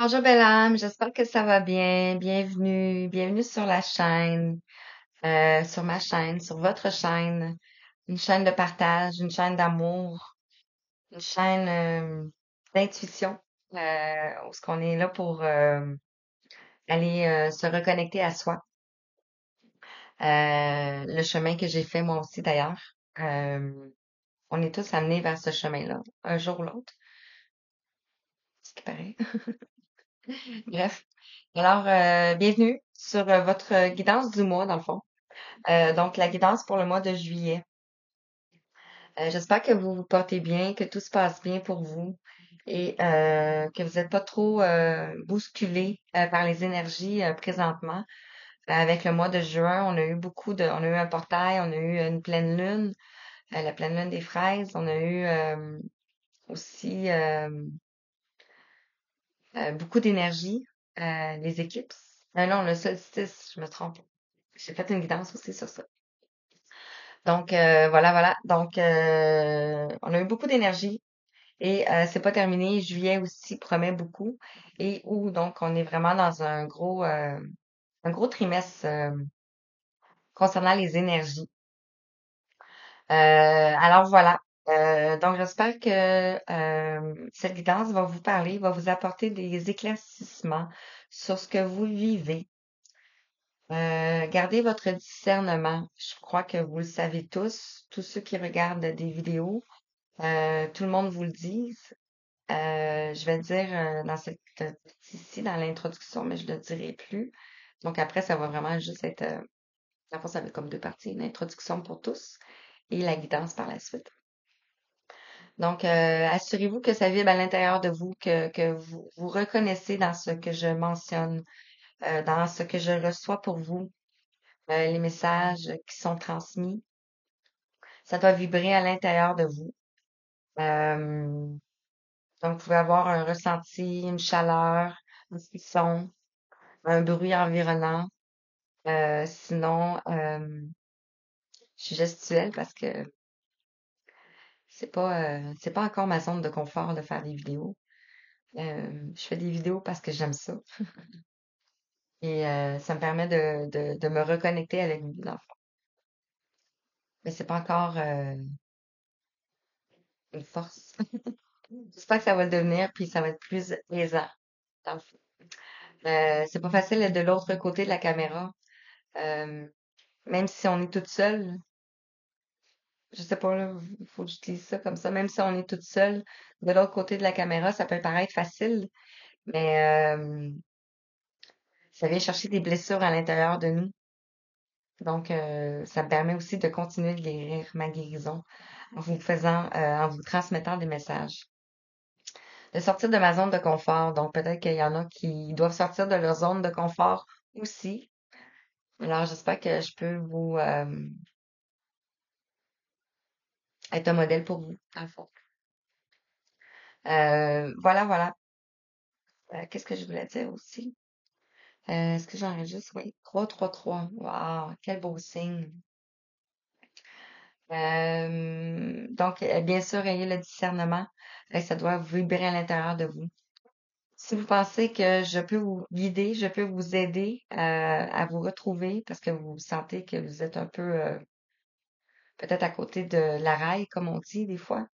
Bonjour belle âme, j'espère que ça va bien. Bienvenue sur la chaîne, sur ma chaîne, sur votre chaîne, une chaîne de partage, une chaîne d'amour, une chaîne d'intuition, où ce qu'on est là pour aller se reconnecter à soi. Le chemin que j'ai fait moi aussi d'ailleurs. Euh, on est tous amenés vers ce chemin-là, un jour ou l'autre, ce qui paraît. Bref. Alors, bienvenue sur votre guidance du mois, dans le fond. Donc, la guidance pour le mois de juillet. J'espère que vous vous portez bien, que tout se passe bien pour vous et que vous n'êtes pas trop bousculé par les énergies présentement. Avec le mois de juin, on a eu un portail, on a eu une pleine lune, la pleine lune des fraises. On a eu aussi beaucoup d'énergie, les éclipses. Non, le solstice, je me trompe. J'ai fait une guidance aussi sur ça. Donc voilà. Donc on a eu beaucoup d'énergie et c'est pas terminé. Juillet aussi promet beaucoup et où donc on est vraiment dans un gros trimestre concernant les énergies. Alors voilà. Donc j'espère que cette guidance va vous parler, va vous apporter des éclaircissements sur ce que vous vivez. Gardez votre discernement. Je crois que vous le savez tous ceux qui regardent des vidéos. Tout le monde vous le dit. Je vais le dire dans ici, dans l'introduction, mais je le dirai plus. Donc après, ça va vraiment juste être, dans le fond, ça va être comme deux parties, une introduction pour tous et la guidance par la suite. Donc, assurez-vous que ça vibre à l'intérieur de vous, que vous vous reconnaissez dans ce que je mentionne, dans ce que je reçois pour vous, les messages qui sont transmis. Ça doit vibrer à l'intérieur de vous. Euh, donc, vous pouvez avoir un ressenti, une chaleur, un frisson, un bruit environnant. Sinon, je suis gestuelle parce que c'est pas encore ma zone de confort de faire des vidéos. Je fais des vidéos parce que j'aime ça et ça me permet de me reconnecter avec vous, dans le fond. Mais c'est pas encore une force. J'espère que ça va le devenir, puis ça va être plus aisant, dans le fond. C'est pas facile d'être de l'autre côté de la caméra. Euh, Même si on est toute seule, je sais pas, là, il faut que j'utilise ça comme ça. Même si on est toute seule, de l'autre côté de la caméra, ça peut paraître facile, mais ça vient chercher des blessures à l'intérieur de nous. Donc, ça me permet aussi de continuer de guérir ma guérison en vous faisant, en vous transmettant des messages. De sortir de ma zone de confort. Donc, peut-être qu'il y en a qui doivent sortir de leur zone de confort aussi. Alors, j'espère que je peux vous être un modèle pour vous, dans le fond. Voilà. Qu'est-ce que je voulais dire aussi? Est-ce que j'enregistre? Oui. 333. Wow, quel beau signe. Donc, bien sûr, ayez le discernement. Ça doit vibrer à l'intérieur de vous. Si vous pensez que je peux vous guider, je peux vous aider à vous retrouver parce que vous sentez que vous êtes un peu peut-être à côté de la raille, comme on dit des fois,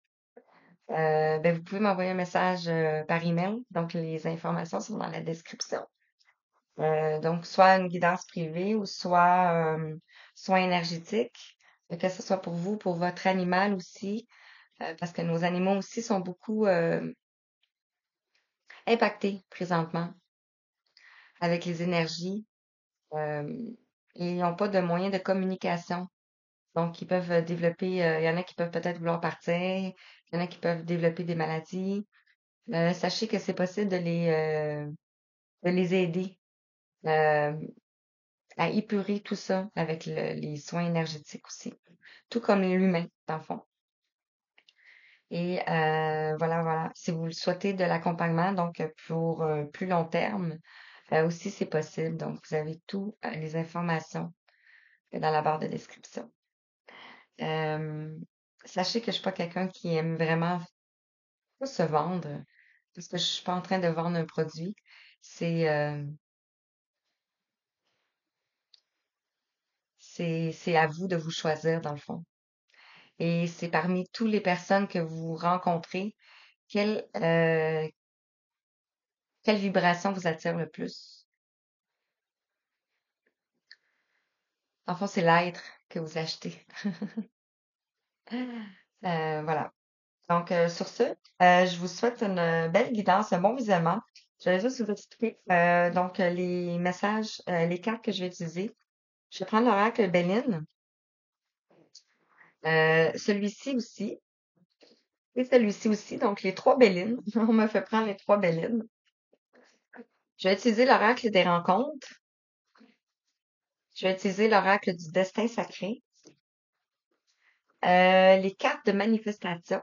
ben vous pouvez m'envoyer un message par email. Donc, les informations sont dans la description. Donc, soit une guidance privée ou soit soin énergétique, que ce soit pour vous, pour votre animal aussi, parce que nos animaux aussi sont beaucoup impactés présentement avec les énergies. euh, Ils n'ont pas de moyens de communication. Donc, ils peuvent développer, il y en a qui peuvent peut-être vouloir partir, il y en a qui peuvent développer des maladies. Sachez que c'est possible de les aider euh, à épurer tout ça avec les soins énergétiques aussi, tout comme l'humain, dans le fond. Et voilà. Si vous le souhaitez de l'accompagnement, donc pour plus long terme, aussi c'est possible. Donc, vous avez tout les informations dans la barre de description. Euh, Sachez que je suis pas quelqu'un qui aime vraiment pas se vendre. parce que je suis pas en train de vendre un produit. C'est c'est à vous de vous choisir dans le fond. Et c'est parmi toutes les personnes que vous rencontrez, quelle quelle vibration vous attire le plus? En fond, c'est l'être que vous achetez. Voilà. Donc, sur ce, je vous souhaite une belle guidance, un bon visionnement. Je vais juste vous expliquer donc les messages, les cartes que je vais utiliser. Je vais prendre l'oracle Béline, celui-ci aussi, et celui-ci aussi, donc les trois Bélines. On me fait prendre les trois Bélines. Je vais utiliser l'oracle des rencontres. Je vais utiliser l'oracle du destin sacré. Les cartes de manifestation.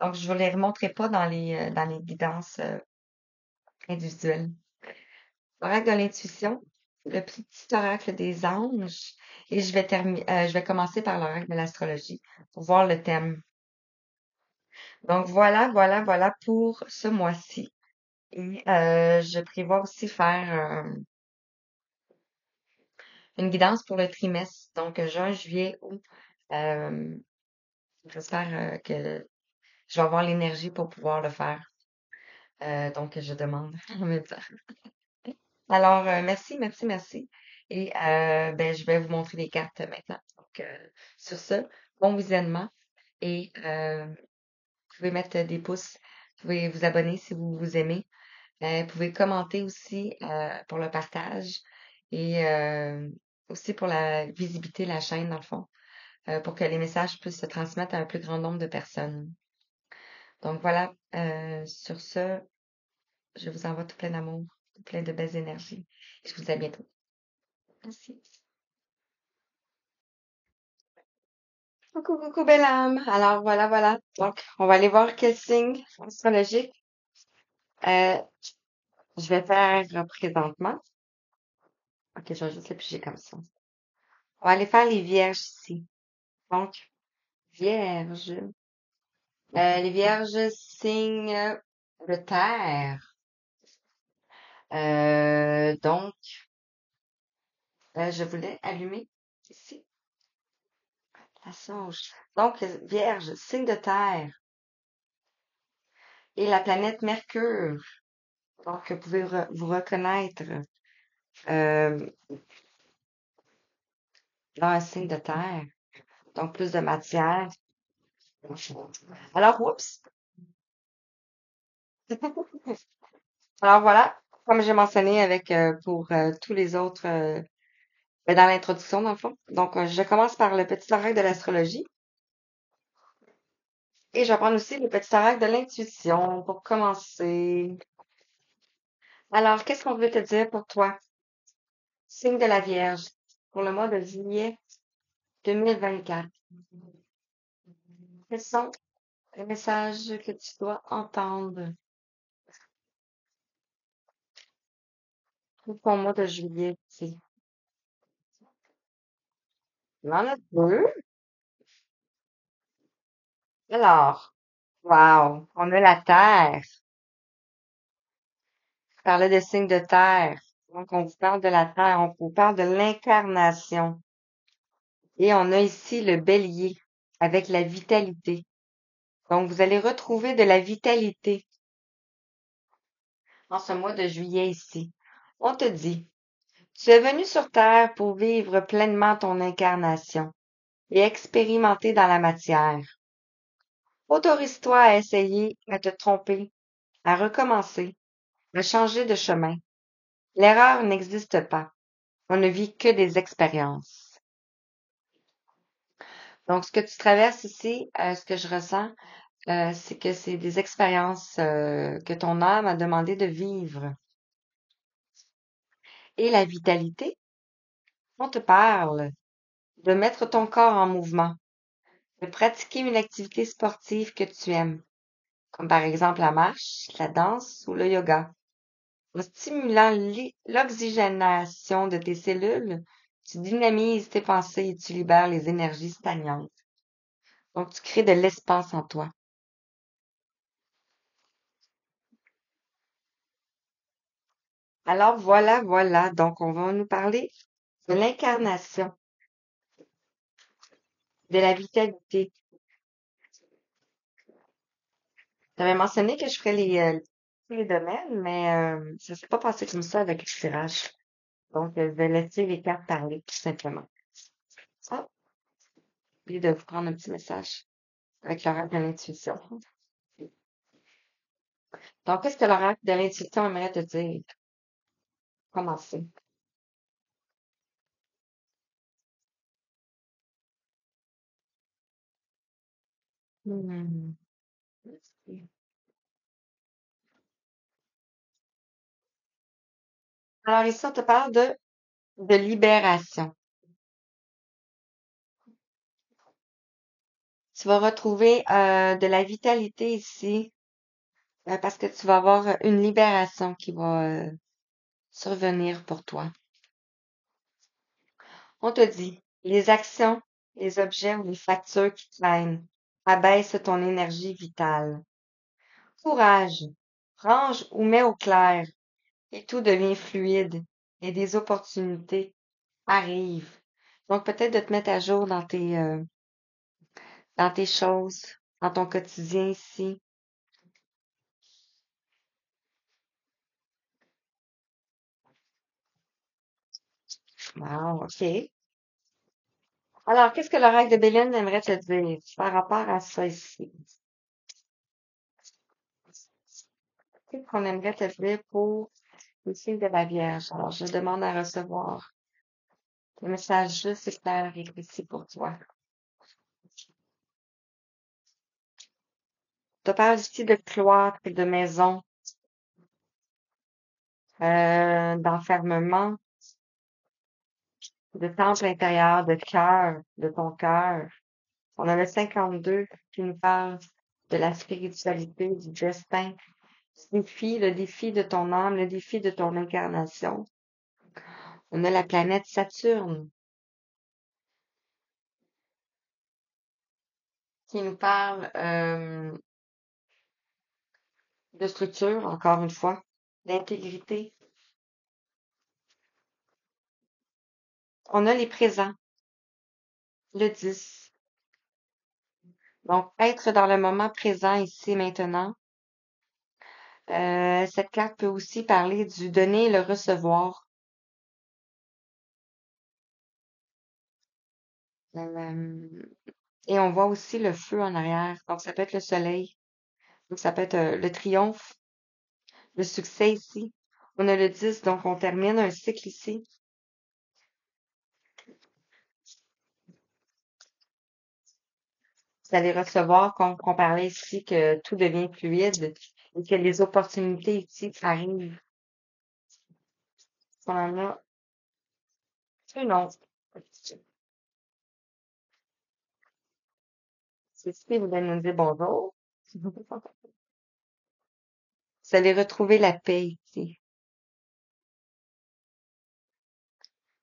Donc, je ne vous les remontrerai pas dans les guidances individuelles. L'oracle de l'intuition, le petit oracle des anges, et je vais commencer par l'oracle de l'astrologie pour voir le thème. Donc voilà pour ce mois-ci. Et je prévois aussi faire une guidance pour le trimestre, donc juin, juillet, août. Euh, J'espère que je vais avoir l'énergie pour pouvoir le faire. Donc je demande en même temps. Alors, merci. Et ben, je vais vous montrer les cartes maintenant. Donc, sur ce, bon visionnement. Et vous pouvez mettre des pouces. Vous pouvez vous abonner si vous vous aimez. Vous pouvez commenter aussi pour le partage et aussi pour la visibilité de la chaîne, dans le fond, pour que les messages puissent se transmettre à un plus grand nombre de personnes. Donc voilà, sur ce, je vous envoie tout plein d'amour, tout plein de belles énergies. Et je vous dis à bientôt. Merci. Coucou, belle âme. Alors, voilà. Donc, on va aller voir quel signe astrologique euh, je vais faire présentement. Ok, je vais juste le piger comme ça. On va aller faire les vierges ici. Donc, vierges. Les vierges, signe de terre. Donc, je voulais allumer ici la sauge. Donc, vierge, signe de terre. Et la planète Mercure. Donc, vous pouvez vous reconnaître euh, dans un signe de terre. Donc, plus de matière. Alors, oups. Alors voilà, comme j'ai mentionné avec pour tous les autres ben, dans l'introduction, dans le fond. Donc, je commence par le petit oracle de l'astrologie. Et je vais prendre aussi le petit oracle de l'intuition pour commencer. Alors, qu'est-ce qu'on veut te dire pour toi? Signe de la Vierge pour le mois de juillet 2024. Quels sont les messages que tu dois entendre pour ton mois de juillet? Il y en a deux. Alors, wow, on a la Terre. Je parlais de signes de terre. Donc, on vous parle de la terre, on vous parle de l'incarnation. Et on a ici le bélier avec la vitalité. Donc, vous allez retrouver de la vitalité en ce mois de juillet ici. On te dit, tu es venu sur terre pour vivre pleinement ton incarnation et expérimenter dans la matière. Autorise-toi à essayer, à te tromper, à recommencer, à changer de chemin. L'erreur n'existe pas. On ne vit que des expériences. Donc, ce que tu traverses ici, ce que je ressens, c'est que c'est des expériences que ton âme a demandé de vivre. Et la vitalité, on te parle de mettre ton corps en mouvement, de pratiquer une activité sportive que tu aimes, comme par exemple la marche, la danse ou le yoga. En stimulant l'oxygénation de tes cellules, tu dynamises tes pensées et tu libères les énergies stagnantes. Donc, tu crées de l'espace en toi. Alors voilà, voilà. Donc, on va nous parler de l'incarnation, de la vitalité. J'avais mentionné que je ferais tous les domaines, mais ça ne s'est pas passé comme ça avec le tirage. Donc, je vais laisser les cartes parler, tout simplement. Ah, j'ai oublié de vous prendre un petit message avec l'oracle de l'intuition. Donc, qu'est-ce que l'oracle de l'intuition aimerait te dire? Commencer. Hmm. Alors ici, on te parle de libération. Tu vas retrouver de la vitalité ici parce que tu vas avoir une libération qui va survenir pour toi. On te dit, les actions, les objets ou les factures qui traînent abaissent ton énergie vitale. Courage, range ou mets au clair et tout devient fluide et des opportunités arrivent. Donc peut-être de te mettre à jour dans tes choses, dans ton quotidien ici. Wow, OK. Alors, qu'est-ce que l'oracle de Béline aimerait te dire par rapport à ça ici? Qu'est-ce qu'on aimerait te dire pour le signe de la Vierge? Alors, je demande à recevoir le message juste et clair et précis pour toi. Je te parle ici de cloître, de maison, d'enfermement, de temple intérieur, de cœur, de ton cœur. On a le 52 qui nous parle de la spiritualité, du destin, le défi de ton âme, le défi de ton incarnation. On a la planète Saturne qui nous parle de structure, encore une fois, d'intégrité. On a les présents, le 10. Donc, être dans le moment présent ici maintenant. Cette carte peut aussi parler du donner et le recevoir. Euh, et on voit aussi le feu en arrière. Donc, ça peut être le soleil. Donc, ça peut être le triomphe, le succès ici. On a le 10, donc on termine un cycle ici. Vous allez recevoir, comme on parlait ici, que tout devient fluide et que les opportunités ici arrivent. On en a une autre. C'est ici, vous allez nous dire bonjour. Vous allez retrouver la paix ici.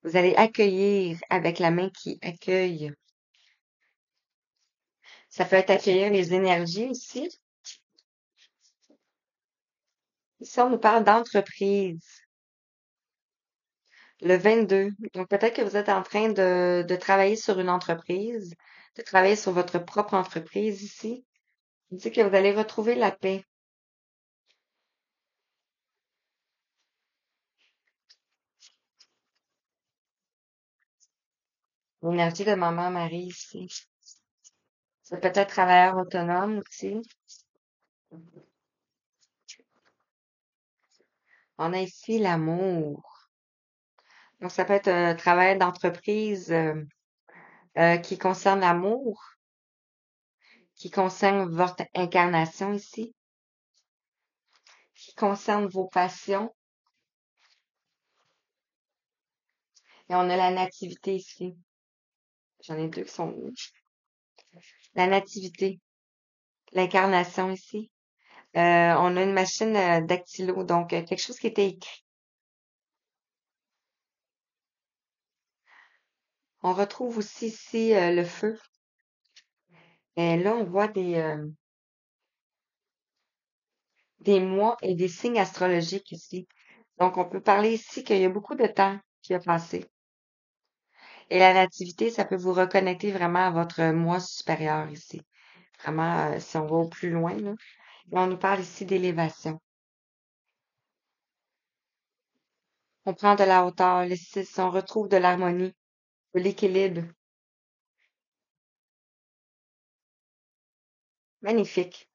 Vous allez accueillir avec la main qui accueille. Ça peut être accueillir les énergies aussi. Ici, on nous parle d'entreprise. Le 22. Donc, peut-être que vous êtes en train de travailler sur une entreprise, de travailler sur votre propre entreprise ici. Il dit que vous allez retrouver la paix. L'énergie de maman Marie ici. C'est peut-être travailleur autonome aussi. On a ici l'amour. Donc, ça peut être un travail d'entreprise qui concerne l'amour, qui concerne votre incarnation ici, qui concerne vos passions. Et on a la nativité ici. J'en ai deux qui sont la nativité, l'incarnation ici. On a une machine dactylo, donc quelque chose qui était écrit. On retrouve aussi ici le feu. Et là, on voit des mois et des signes astrologiques ici. Donc, on peut parler ici qu'il y a beaucoup de temps qui a passé. Et la nativité, ça peut vous reconnecter vraiment à votre moi supérieur ici. Vraiment, si on va au plus loin, là. Et on nous parle ici d'élévation. On prend de la hauteur, le 6, on retrouve de l'harmonie, de l'équilibre. Magnifique.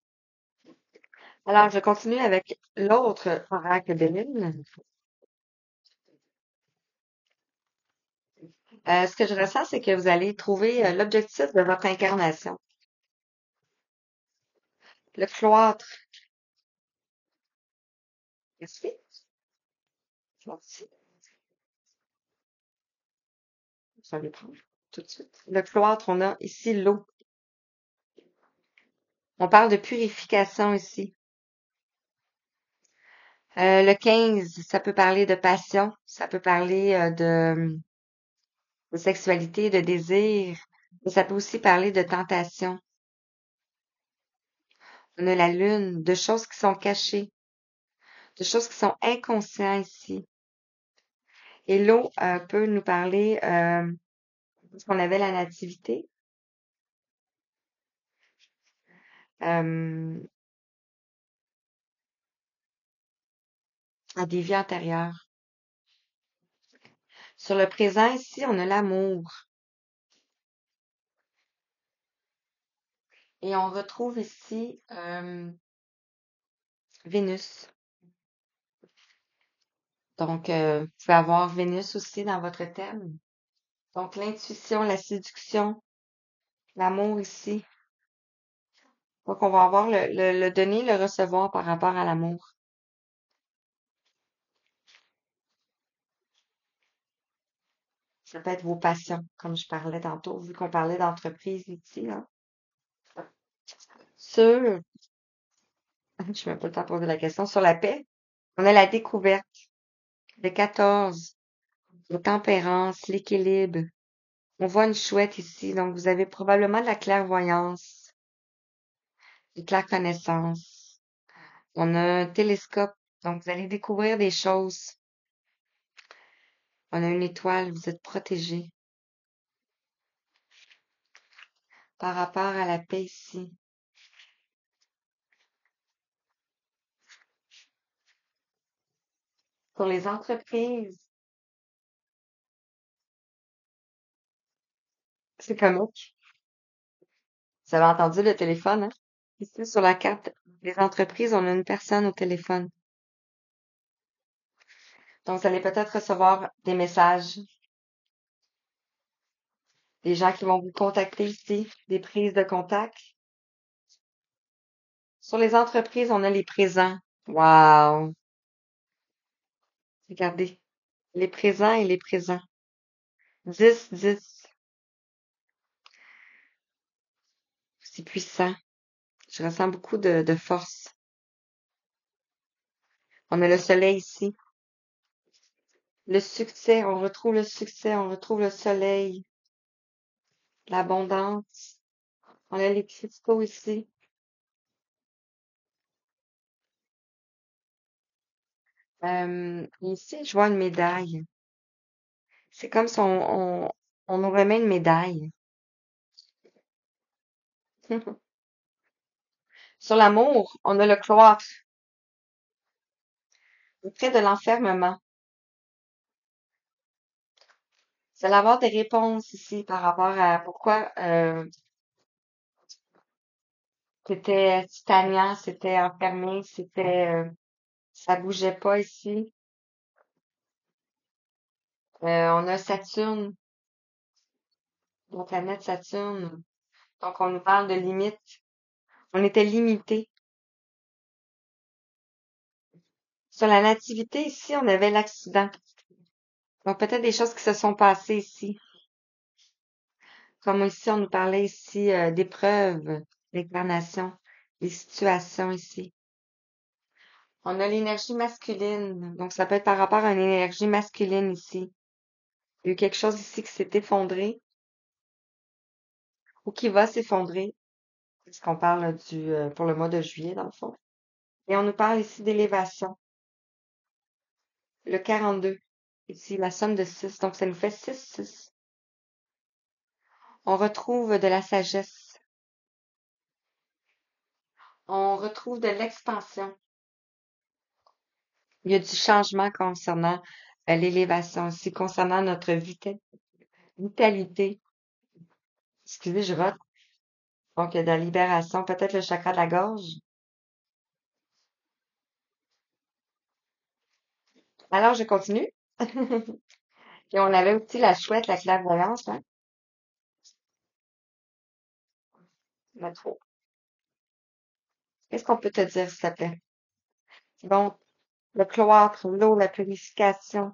Alors, je continue avec l'autre oracle de lune. Ce que je ressens, c'est que vous allez trouver l'objectif de votre incarnation. Le cloître. Merci. Merci. Je vais le prendre tout de suite. Le cloître, on a ici l'eau. On parle de purification ici. Le 15, ça peut parler de passion, ça peut parler de sexualité, de désir, mais ça peut aussi parler de tentation. On a la lune, de choses qui sont cachées, de choses qui sont inconscientes ici. Et l'eau peut nous parler, parce qu'on avait la nativité, euh, à des vies antérieures. Sur le présent ici, on a l'amour. Et on retrouve ici Vénus. Donc, vous pouvez avoir Vénus aussi dans votre thème. Donc, l'intuition, la séduction, l'amour ici. Donc, on va avoir le donner, le recevoir par rapport à l'amour. Ça peut être vos passions, comme je parlais tantôt, vu qu'on parlait d'entreprise ici, hein. Sur, je ne même pas le temps de poser la question, sur la paix, on a la découverte, le 14, la tempérance, l'équilibre. On voit une chouette ici, donc vous avez probablement de la clairvoyance, de la connaissance. On a un télescope, donc vous allez découvrir des choses. On a une étoile, vous êtes protégé par rapport à la paix ici. Pour les entreprises, c'est comique. Vous avez entendu le téléphone, hein? Ici, sur la carte des entreprises, on a une personne au téléphone. Donc, vous allez peut-être recevoir des messages, des gens qui vont vous contacter ici, des prises de contact. Sur les entreprises, on a les présents. Wow! Regardez. Les présents et les présents. 10, 10. C'est puissant. Je ressens beaucoup de force. On a le soleil ici. Le succès, on retrouve le succès, on retrouve le soleil, l'abondance. On a les cristaux ici. Ici, je vois une médaille. C'est comme si on nous remet une médaille. Sur l'amour, on a le cloître, près de l'enfermement. Vous allez avoir des réponses ici par rapport à pourquoi c'était stagnant, c'était enfermé, ça bougeait pas ici. On a Saturne, la planète Saturne. Donc on nous parle de limites. On était limité. Sur la nativité ici, on avait l'accident. Donc peut-être des choses qui se sont passées ici. Comme ici, on nous parlait ici d'épreuves, d'incarnation, des situations ici. On a l'énergie masculine. Donc, ça peut être par rapport à une énergie masculine ici. Il y a eu quelque chose ici qui s'est effondré ou qui va s'effondrer. Parce qu'on parle pour le mois de juillet, dans le fond. Et on nous parle ici d'élévation. le 42. Ici, la somme de 6. Donc, ça nous fait 6, 6. On retrouve de la sagesse. On retrouve de l'expansion. Il y a du changement concernant l'élévation aussi, concernant notre vitalité. Excusez, je rote. Donc, il y a de la libération, peut-être le chakra de la gorge. Alors, je continue. Et on avait aussi la chouette, la clairvoyance, hein? Pas trop. Qu'est-ce qu'on peut te dire, s'il te plaît? Donc, le cloître, l'eau, la purification.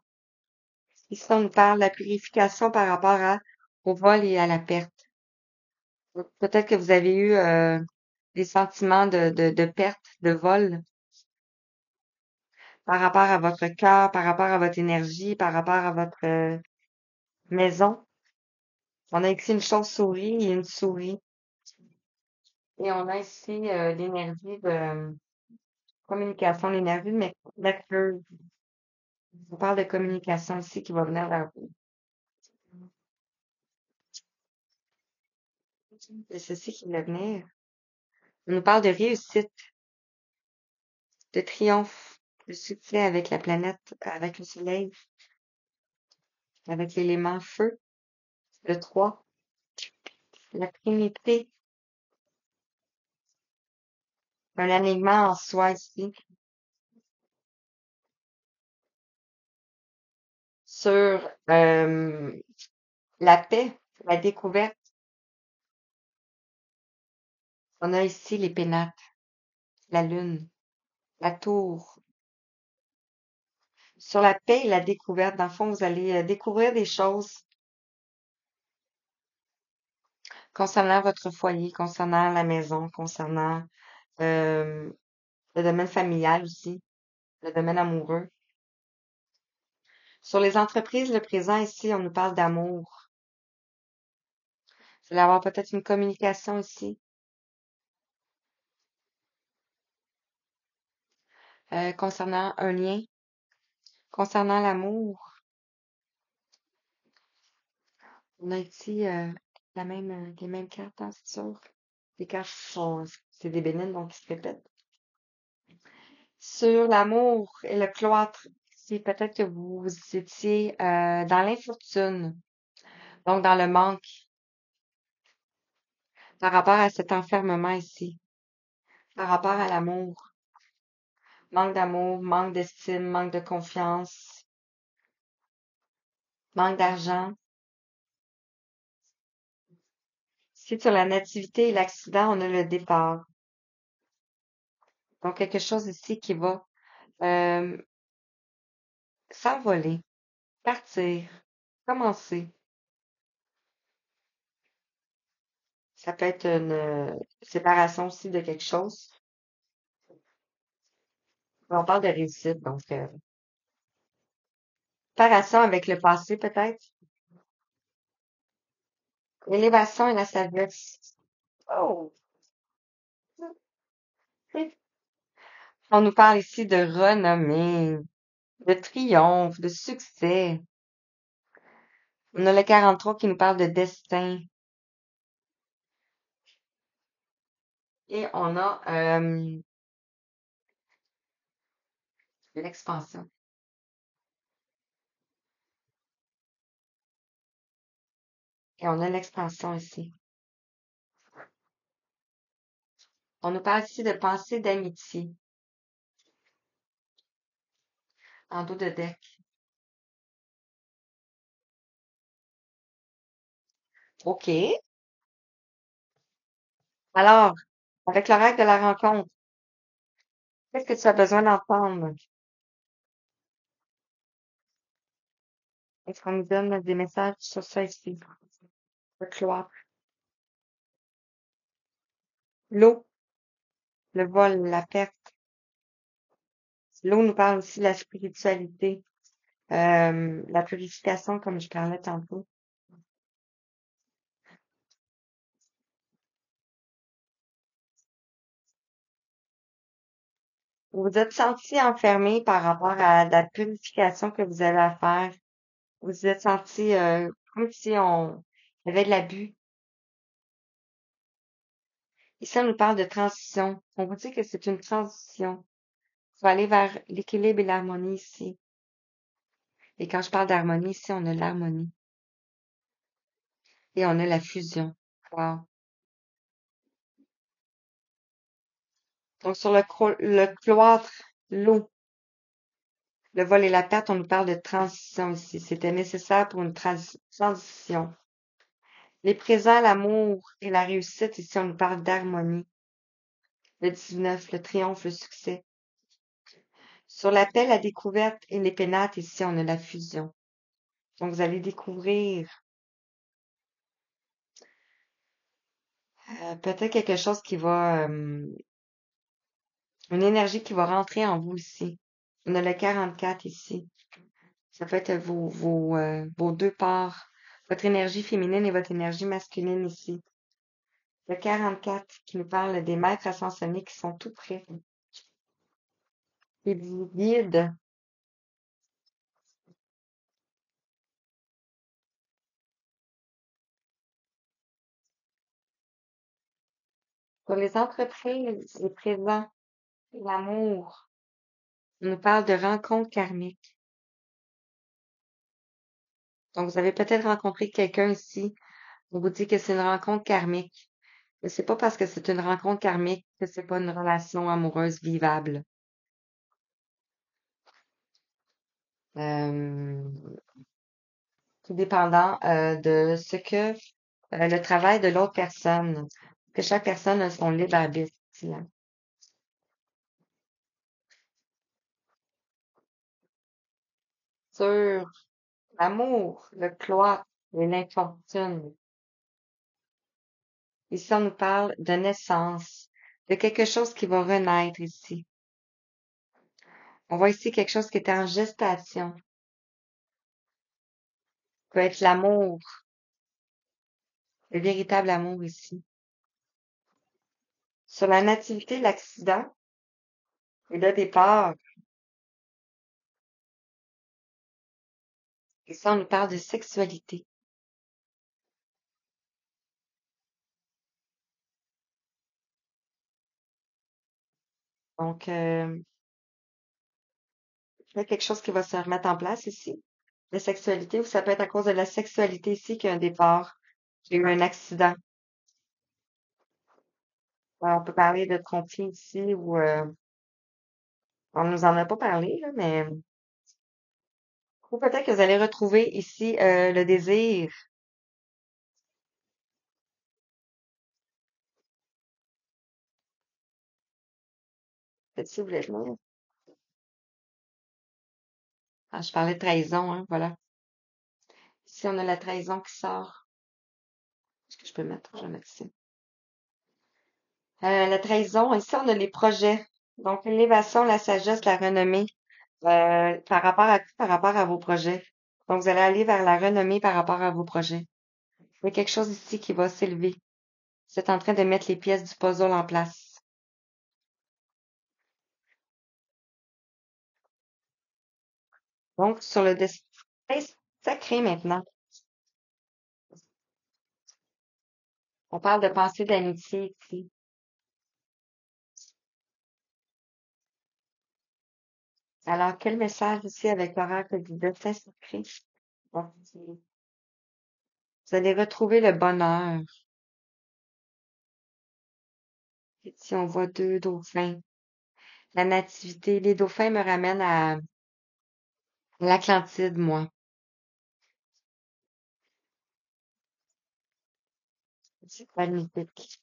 Ici, on nous parle de la purification par rapport au vol et à la perte. Peut-être que vous avez eu des sentiments de perte, de vol par rapport à votre cœur, par rapport à votre énergie, par rapport à votre maison. On a ici une chauve-souris et une souris. Et on a ici l'énergie de communication, l'énergie de Mercure. On parle de communication ici qui va venir vers vous. C'est ceci qui va venir. On nous parle de réussite, de triomphe, de succès avec la planète, avec le soleil, avec l'élément feu, le 3, la trinité, un alignement en soi ici, sur la paix, la découverte. On a ici les pénates, la lune, la tour. Sur la paix et la découverte, dans le fond, vous allez découvrir des choses concernant votre foyer, concernant la maison, concernant euh, le domaine familial aussi, le domaine amoureux. Sur les entreprises, le présent ici, on nous parle d'amour. Vous allez avoir peut-être une communication ici concernant un lien, concernant l'amour. On a ici les mêmes cartes, hein, c'est sûr. Les cartes sont, c'est des bénines, donc ils se répètent. Sur l'amour et le cloître, c'est peut-être que vous étiez dans l'infortune, donc dans le manque, par rapport à cet enfermement ici, par rapport à l'amour. Manque d'amour, manque d'estime, manque de confiance, manque d'argent. Si sur la nativité et l'accident, on a le départ. Donc, quelque chose ici qui va euh, s'envoler, partir, commencer. Ça peut être une séparation aussi de quelque chose. On parle de réussite, donc séparation avec le passé peut-être. L'élévation et la sagesse. Oh! On nous parle ici de renommée, de triomphe, de succès. On a le 43 qui nous parle de destin. Et on a l'expansion. Et on a l'expansion ici. On nous parle ici de pensée d'amitié en dos de deck. OK. Alors, avec l'oracle de la rencontre, qu'est-ce que tu as besoin d'entendre? Est-ce qu'on nous donne des messages sur ça ici? Le cloître. L'eau, le vol, la perte. L'eau nous parle aussi de la spiritualité, la purification, comme je parlais tantôt. Vous vous êtes senti enfermé par rapport à la purification que vous avez à faire. Vous vous êtes senti comme si on il y avait de l'abus. Ici, on nous parle de transition. On vous dit que c'est une transition. Il faut aller vers l'équilibre et l'harmonie ici. Et quand je parle d'harmonie, ici, on a l'harmonie et on a la fusion. Wow. Donc, sur le cloître, l'eau, le vol et la perte, on nous parle de transition ici. C'était nécessaire pour une transition. Les présents, l'amour et la réussite, ici, on nous parle d'harmonie. Le 19, le triomphe, le succès. Sur la paix, la découverte et les pénates, ici, on a la fusion. Donc, vous allez découvrir peut-être quelque chose qui va, une énergie qui va rentrer en vous ici. On a le 44 ici. Ça peut être vos deux parts, votre énergie féminine et votre énergie masculine ici. Le 44 qui nous parle des maîtres ascensionnés qui sont tout près. Ils vous guident pour les entreprises, les présents, l'amour. On nous parle de rencontres karmiques. Donc, vous avez peut-être rencontré quelqu'un ici. On vous dit que c'est une rencontre karmique. Mais c'est pas parce que c'est une rencontre karmique que c'est pas une relation amoureuse vivable. Euh, Tout dépendant de ce que le travail de l'autre personne. Que chaque personne a son libre arbitre. Là. Sur l'amour, le cloître et l'infortune. Ici, on nous parle de naissance, de quelque chose qui va renaître ici. On voit ici quelque chose qui est en gestation. Ça peut être l'amour, le véritable amour ici. Sur la nativité, l'accident et le départ. Et ça, on nous parle de sexualité. Donc, il y a quelque chose qui va se remettre en place ici. La sexualité, ou ça peut être à cause de la sexualité ici qu'il y a un départ. J'ai eu un accident. Alors, on peut parler de tromperie ici ou on nous en a pas parlé, là, mais ou peut-être que vous allez retrouver ici le désir. Peut-être si vous voulez venir. Ah, je parlais de trahison, hein, voilà. Ici, on a la trahison qui sort. Est-ce que je peux mettre? Je vais mettre ici. La trahison, ici, on a les projets. Donc, l'élévation, la sagesse, la renommée. Par rapport à par rapport à vos projets. Donc, vous allez aller vers la renommée par rapport à vos projets. Il y a quelque chose ici qui va s'élever. Vous êtes en train de mettre les pièces du puzzle en place. Donc, sur le destin sacré maintenant, on parle de pensée d'amitié ici. Alors, quel message ici avec l'oracle du destin sacré? Bon, vous allez retrouver le bonheur. Ici, on voit deux dauphins. La nativité. Les dauphins me ramènent à l'Atlantide, moi. C'est magnifique.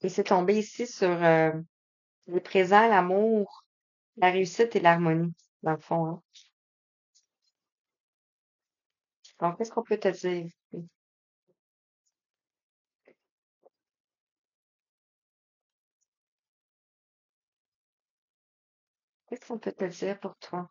Et c'est tombé ici sur le présent, l'amour, la réussite et l'harmonie, dans le fond. Hein. Donc, qu'est-ce qu'on peut te dire? Qu'est-ce qu'on peut te dire pour toi?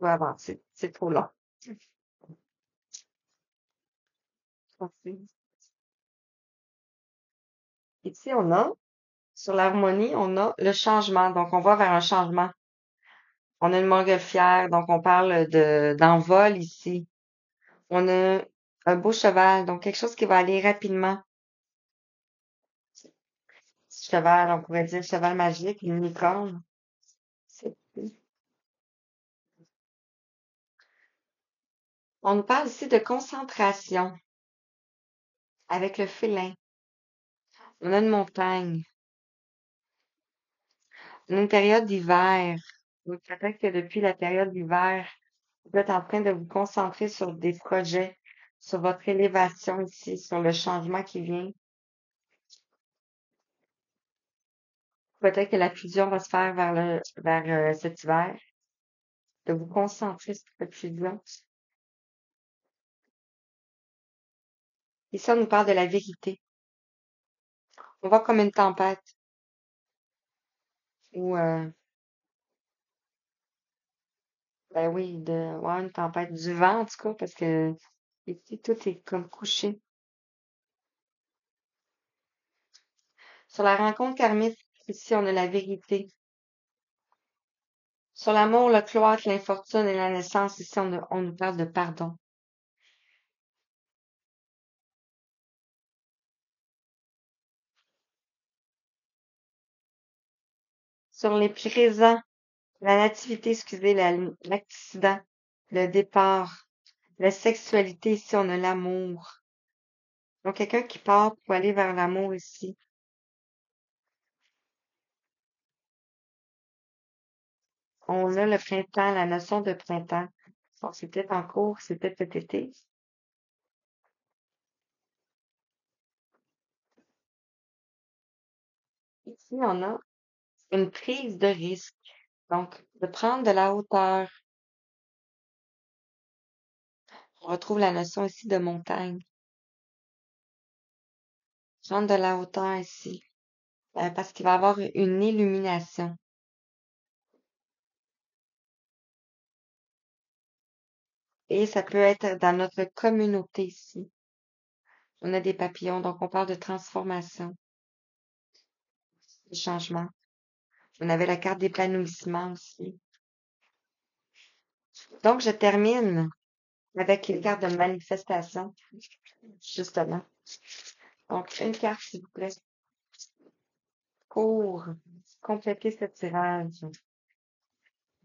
On va avancer. C'est trop long. Ici, sur l'harmonie, on a le changement. Donc, on va vers un changement. On a une montgolfière, donc on parle d'envol ici. On a un beau cheval, donc quelque chose qui va aller rapidement. Cheval, on pourrait dire cheval magique, une licorne. C'est- On nous parle ici de concentration avec le félin. On a une montagne. On a une période d'hiver. Donc, peut-être que depuis la période d'hiver, vous êtes en train de vous concentrer sur des projets, sur votre élévation ici, sur le changement qui vient. Peut-être que la fusion va se faire vers cet hiver, de vous concentrer sur cette fusion. Et ça, on nous parle de la vérité. On voit comme une tempête ou, ben oui, ouais, une tempête du vent, en tout cas, parce que ici, tout est comme couché. Sur la rencontre karmique, ici, on a la vérité. Sur l'amour, le cloître, l'infortune et la naissance, ici, on nous parle de pardon. Sur les présents, la nativité, excusez, l'accident, le départ, la sexualité, ici, on a l'amour. Donc, quelqu'un qui part pour aller vers l'amour ici. On a le printemps, la notion de printemps. Bon, c'est peut-être en cours, c'est peut-être cet été. Ici, on a une prise de risque. Donc, de prendre de la hauteur. On retrouve la notion ici de montagne. Prendre de la hauteur ici. Parce qu'il va y avoir une illumination. Et ça peut être dans notre communauté ici. On a des papillons, donc on parle de transformation, de changement. On avait la carte d'épanouissement aussi. Donc, je termine avec une carte de manifestation, justement. Donc, une carte, s'il vous plaît, pour compléter ce tirage.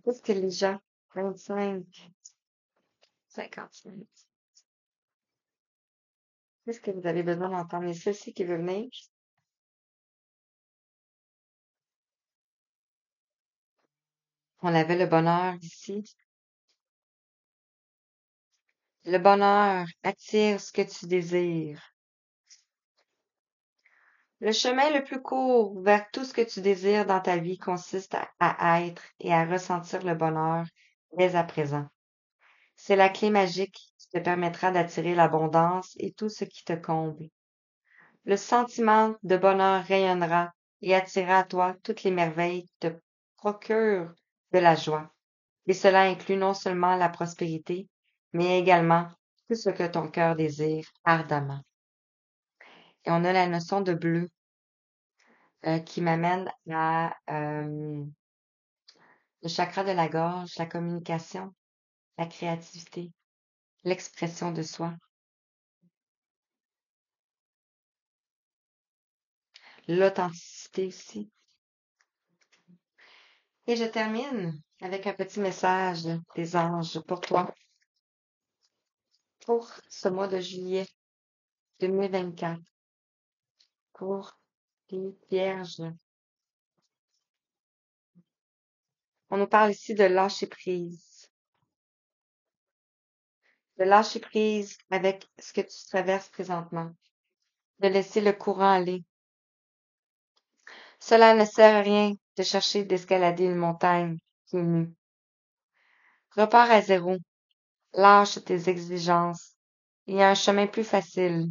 Qu'est-ce que les gens? 25, 55. Qu'est-ce que vous avez besoin d'entendre? Et ceci qui veut venir. On avait le bonheur ici. Le bonheur attire ce que tu désires. Le chemin le plus court vers tout ce que tu désires dans ta vie consiste à être et à ressentir le bonheur dès à présent. C'est la clé magique qui te permettra d'attirer l'abondance et tout ce qui te comble. Le sentiment de bonheur rayonnera et attirera à toi toutes les merveilles qui te procurent de la joie. Et cela inclut non seulement la prospérité, mais également tout ce que ton cœur désire ardemment. Et on a la notion de bleu qui m'amène à le chakra de la gorge, la communication, la créativité, l'expression de soi, l'authenticité aussi. Et je termine avec un petit message des anges pour toi, pour ce mois de juillet 2024, pour les vierges. On nous parle ici de lâcher prise avec ce que tu traverses présentement, de laisser le courant aller. Cela ne sert à rien de chercher d'escalader une montagne qui est nue. Repars à zéro, lâche tes exigences. Il y a un chemin plus facile.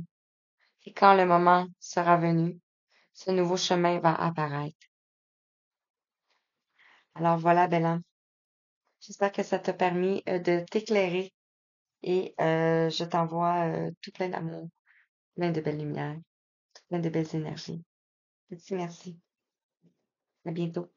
Et quand le moment sera venu, ce nouveau chemin va apparaître. Alors voilà, belle âme. J'espère que ça t'a permis de t'éclairer et je t'envoie tout plein d'amour, plein de belles lumières, plein de belles énergies. Merci, merci. À bientôt.